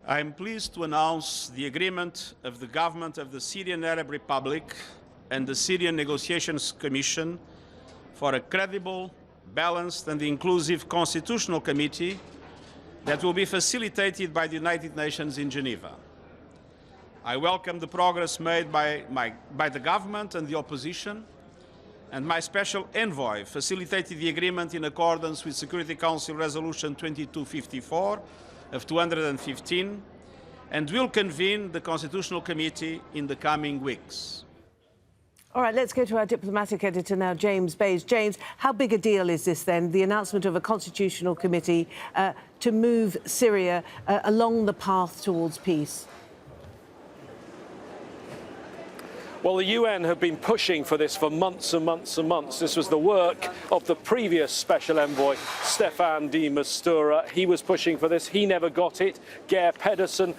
I am pleased to announce the agreement of the government of the Syrian Arab Republic and the Syrian Negotiation Commission for a credible, balanced and inclusive constitutional committee that will be facilitated by the United Nations in Geneva. I welcome the progress made by the government and the opposition, and my special envoy facilitated the agreement in accordance with Security Council Resolution 2254 of 2015 and will convene the Constitutional Committee in the coming weeks. All right, let's go to our diplomatic editor now, James Bays. James, how big a deal is this then, the announcement of a constitutional committee to move Syria along the path towards peace? Well, the UN have been pushing for this for months and months and months. This was the work of the previous Special Envoy, Staffan de Mistura. He was pushing for this. He never got it. Geir Pedersen,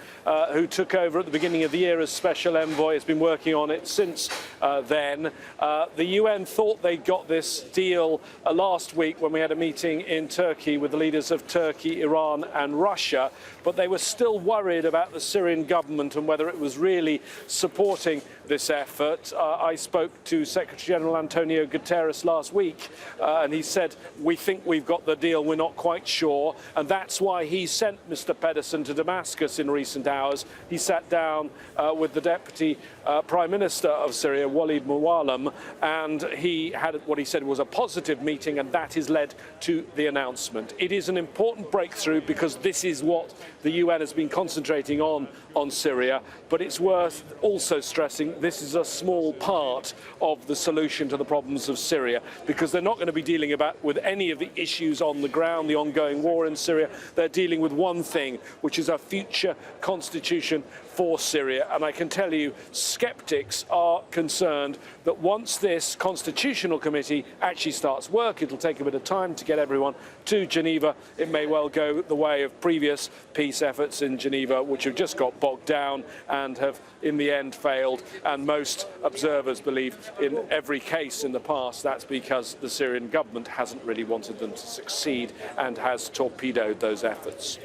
who took over at the beginning of the year as Special Envoy, has been working on it since then. The UN thought they got this deal last week when we had a meeting in Turkey with the leaders of Turkey, Iran and Russia, but they were still worried about the Syrian government and whether it was really supporting this effort. I spoke to Secretary-General Antonio Guterres last week and he said, we think we've got the deal, we're not quite sure, and that's why he sent Mr. Pedersen to Damascus in recent hours. He sat down with the Deputy Prime Minister of Syria, Walid Muallim, and he had what he said was a positive meeting, and that has led to the announcement. It is an important breakthrough because this is what the UN has been concentrating on Syria, but it's worth also stressing this is a small part of the solution to the problems of Syria, because they're not going to be dealing with any of the issues on the ground, the ongoing war in Syria. They're dealing with one thing, which is a future constitution for Syria. And I can tell you, skeptics are concerned that once this constitutional committee actually starts work, it'll take a bit of time to get everyone to Geneva. It may well go the way of previous peace efforts in Geneva, which have just got bogged down and have in the end failed. And most observers believe in every case in the past that's because the Syrian government hasn't really wanted them to succeed and has torpedoed those efforts.